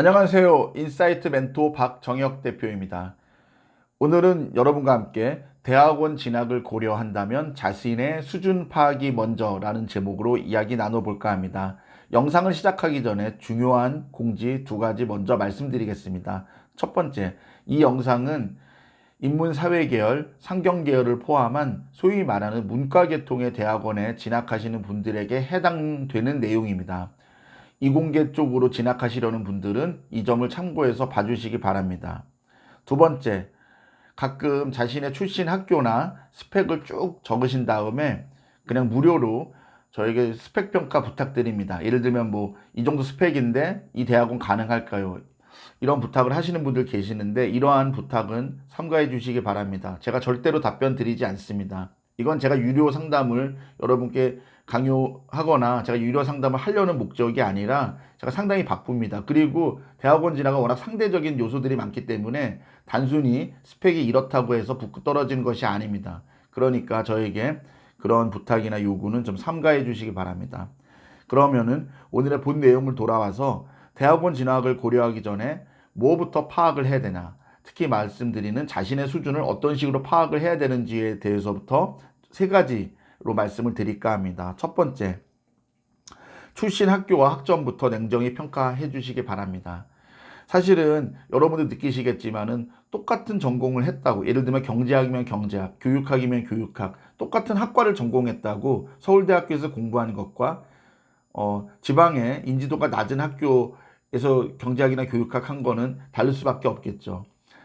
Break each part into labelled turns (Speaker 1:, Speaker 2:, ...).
Speaker 1: 안녕하세요. 인사이트 멘토 박정혁 대표입니다. 오늘은 여러분과 함께 대학원 진학을 고려한다면 자신의 수준 파악이 먼저라는 제목으로 이야기 나눠볼까 합니다. 영상을 시작하기 전에 중요한 공지 두 가지 먼저 말씀드리겠습니다. 첫 번째, 이 영상은 인문사회계열, 상경계열을 포함한 소위 말하는 문과계통의 대학원에 진학하시는 분들에게 해당되는 내용입니다. 이공계 쪽으로 진학하시려는 분들은 이 점을 참고해서 봐주시기 바랍니다. 두 번째, 가끔 자신의 출신 학교나 스펙을 쭉 적으신 다음에 그냥 무료로 저에게 스펙 평가 부탁드립니다. 예를 들면 뭐 이 정도 스펙인데 이 대학원 가능할까요? 이런 부탁을 하시는 분들 계시는데 이러한 부탁은 삼가해 주시기 바랍니다. 제가 절대로 답변 드리지 않습니다. 이건 제가 유료 상담을 여러분께 강요하거나 제가 유료 상담을 하려는 목적이 아니라 제가 상당히 바쁩니다. 그리고 대학원 진학은 워낙 상대적인 요소들이 많기 때문에 단순히 스펙이 이렇다고 해서 붙고 떨어지는 것이 아닙니다. 그러니까 저에게 그런 부탁이나 요구는 좀 삼가해 주시기 바랍니다. 그러면은 오늘의 본 내용을 돌아와서 대학원 진학을 고려하기 전에 뭐부터 파악을 해야 되나, 특히 말씀드리는 자신의 수준을 어떤 식으로 파악을 해야 되는지에 대해서부터 세 가지로 말씀을 드릴까 합니다. 첫 번째, 출신 학교와 학점부터 냉정히 평가해 주시기 바랍니다. 사실은 여러분들 느끼시겠지만은 똑같은 전공을 했다고, 예를 들면 경제학이면 경제학, 교육학이면 교육학, 똑같은 학과를 전공했다고 서울대학교에서 공부하는 것과 지방의 인지도가 낮은 학교에서 경제학이나 교육학 한 거는 다를 수밖에 없겠죠.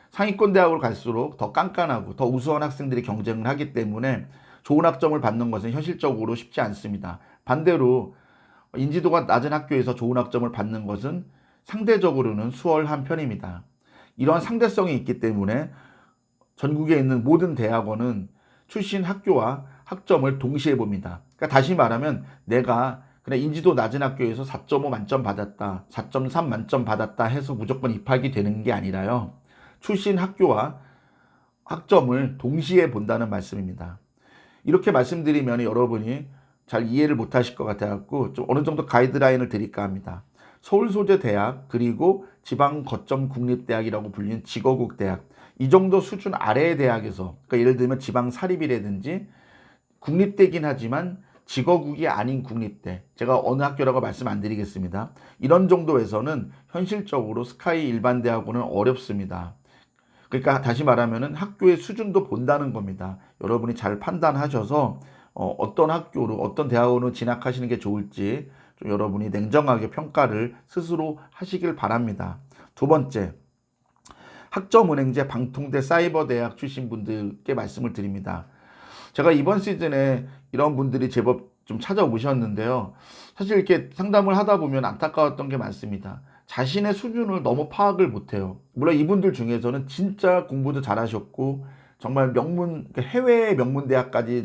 Speaker 1: 상위권 대학으로 갈수록 더 깐깐하고 더 우수한 학생들이 경쟁을 하기 때문에 좋은 학점을 받는 것은 현실적으로 쉽지 않습니다. 반대로 인지도가 낮은 학교에서 좋은 학점을 받는 것은 상대적으로는 수월한 편입니다. 이러한 상대성이 있기 때문에 전국에 있는 모든 대학원은 출신 학교와 학점을 동시에 봅니다. 그러니까 다시 말하면 내가 그냥 인지도 낮은 학교에서 4.5 만점 받았다, 4.3 만점 받았다 해서 무조건 입학이 되는 게 아니라요. 출신 학교와 학점을 동시에 본다는 말씀입니다. 이렇게 말씀드리면 여러분이 잘 이해를 못 하실 것 같아갖고 좀 어느 정도 가이드라인을 드릴까 합니다. 서울 소재 대학 그리고 지방 거점 국립대학이라고 불리는 직어국 대학, 이 정도 수준 아래의 대학에서, 그러니까 예를 들면 지방 사립이라든지 국립대긴 하지만 직어국이 아닌 국립대, 제가 어느 학교라고 말씀 안 드리겠습니다. 이런 정도에서는 현실적으로 스카이 일반 대학원은 어렵습니다. 그러니까 다시 말하면은 학교의 수준도 본다는 겁니다. 여러분이 잘 판단하셔서 어떤 학교로 어떤 대학원으로 진학하시는 게 좋을지 좀 여러분이 냉정하게 평가를 스스로 하시길 바랍니다. 두 번째, 학점은행제 방통대 사이버대학 출신 분들께 말씀을 드립니다. 제가 이번 시즌에 이런 분들이 제법 좀 찾아오셨는데요. 사실 이렇게 상담을 하다 보면 안타까웠던 게 많습니다. 자신의 수준을 너무 파악을 못해요. 물론 이분들 중에서는 진짜 공부도 잘하셨고 정말 해외 명문대학까지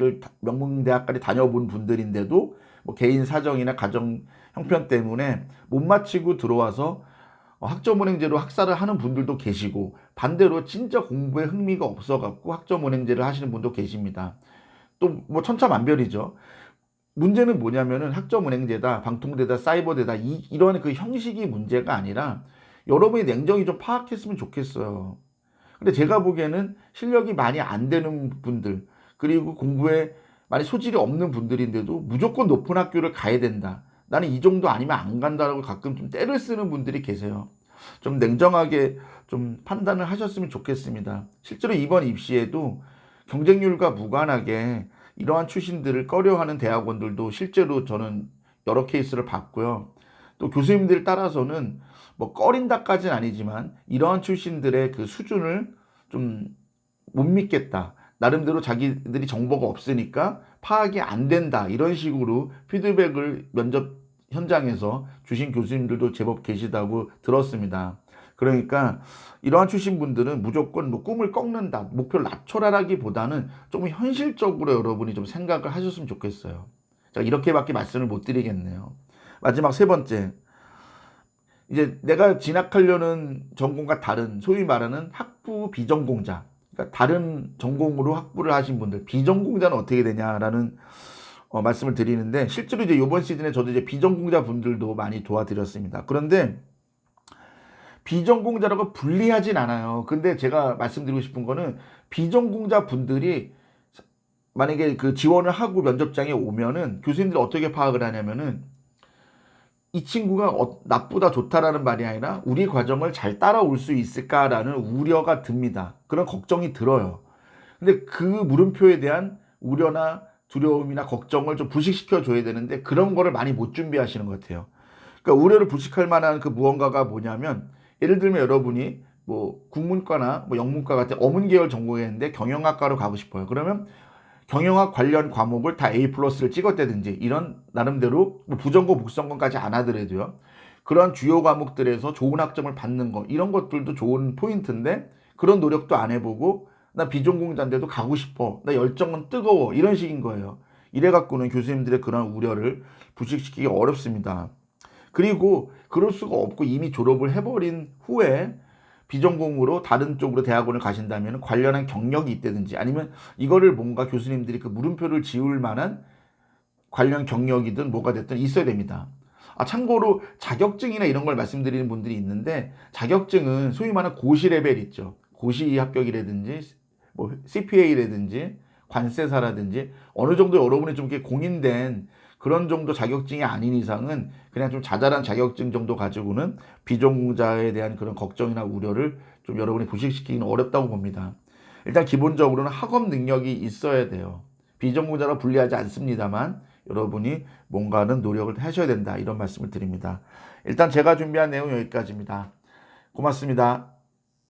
Speaker 1: 다녀본 분들인데도 뭐 개인 사정이나 가정 형편 때문에 못 마치고 들어와서 학점은행제로 학사를 하는 분들도 계시고, 반대로 진짜 공부에 흥미가 없어갖고 학점은행제를 하시는 분도 계십니다. 또 뭐 천차만별이죠. 문제는 뭐냐면은 학점은행제다, 방통대다, 사이버대다, 이런 그 형식이 문제가 아니라 여러분이 냉정히 좀 파악했으면 좋겠어요. 근데 제가 보기에는 실력이 많이 안 되는 분들, 그리고 공부에 많이 소질이 없는 분들인데도 무조건 높은 학교를 가야 된다, 나는 이 정도 아니면 안 간다라고 가끔 좀 떼를 쓰는 분들이 계세요. 좀 냉정하게 좀 판단을 하셨으면 좋겠습니다. 실제로 이번 입시에도 경쟁률과 무관하게 이러한 출신들을 꺼려하는 대학원들도 실제로 저는 여러 케이스를 봤고요. 또 교수님들 따라서는 뭐 꺼린다까지는 아니지만 이러한 출신들의 그 수준을 좀 못 믿겠다, 나름대로 자기들이 정보가 없으니까 파악이 안 된다, 이런 식으로 피드백을 면접 현장에서 주신 교수님들도 제법 계시다고 들었습니다. 그러니까 이러한 출신 분들은 무조건 뭐 꿈을 꺾는다, 목표를 낮춰라라기보다는 좀 현실적으로 여러분이 좀 생각을 하셨으면 좋겠어요. 자, 이렇게밖에 말씀을 못 드리겠네요. 마지막 세 번째, 이제 내가 진학하려는 전공과 다른 소위 말하는 학부 비전공자, 그러니까 다른 전공으로 학부를 하신 분들, 비전공자는 어떻게 되냐라는 말씀을 드리는데, 실제로 이제 이번 시즌에 저도 이제 비전공자 분들도 많이 도와드렸습니다. 그런데 비전공자라고 불리하진 않아요. 근데 제가 말씀드리고 싶은 거는 비전공자 분들이 만약에 그 지원을 하고 면접장에 오면은 교수님들이 어떻게 파악을 하냐면은 이 친구가 나쁘다 좋다라는 말이 아니라 우리 과정을 잘 따라올 수 있을까라는 우려가 듭니다. 그런 걱정이 들어요. 근데 그 물음표에 대한 우려나 두려움이나 걱정을 좀 부식시켜 줘야 되는데 그런 거를 많이 못 준비하시는 것 같아요. 그러니까 우려를 부식할 만한 그 무언가가 뭐냐면 예를 들면 여러분이 뭐 국문과나 뭐 영문과 같은 어문 계열 전공했는데 경영학과로 가고 싶어요. 그러면 경영학 관련 과목을 다 A 플러스를 찍었다든지 이런 나름대로 뭐 부전공 복성공까지 안 하더라도요. 그런 주요 과목들에서 좋은 학점을 받는 거 이런 것들도 좋은 포인트인데 그런 노력도 안 해보고 나 비전공자인데도 가고 싶어. 나 열정은 뜨거워. 이런 식인 거예요. 이래 갖고는 교수님들의 그런 우려를 부식시키기 어렵습니다. 그리고 그럴 수가 없고 이미 졸업을 해버린 후에 비전공으로 다른 쪽으로 대학원을 가신다면 관련한 경력이 있다든지 아니면 이거를 뭔가 교수님들이 그 물음표를 지울 만한 관련 경력이든 뭐가 됐든 있어야 됩니다. 참고로 자격증이나 이런 걸 말씀드리는 분들이 있는데 자격증은 소위 말하는 고시 레벨 있죠. 고시 합격이라든지 뭐 CPA라든지 관세사라든지 어느 정도 여러분이 좀 이렇게 공인된 그런 정도 자격증이 아닌 이상은 그냥 좀 자잘한 자격증 정도 가지고는 비전공자에 대한 그런 걱정이나 우려를 좀 여러분이 부식시키기는 어렵다고 봅니다. 일단 기본적으로는 학업 능력이 있어야 돼요. 비전공자로 분리하지 않습니다만 여러분이 뭔가는 노력을 하셔야 된다 이런 말씀을 드립니다. 일단 제가 준비한 내용 여기까지입니다. 고맙습니다.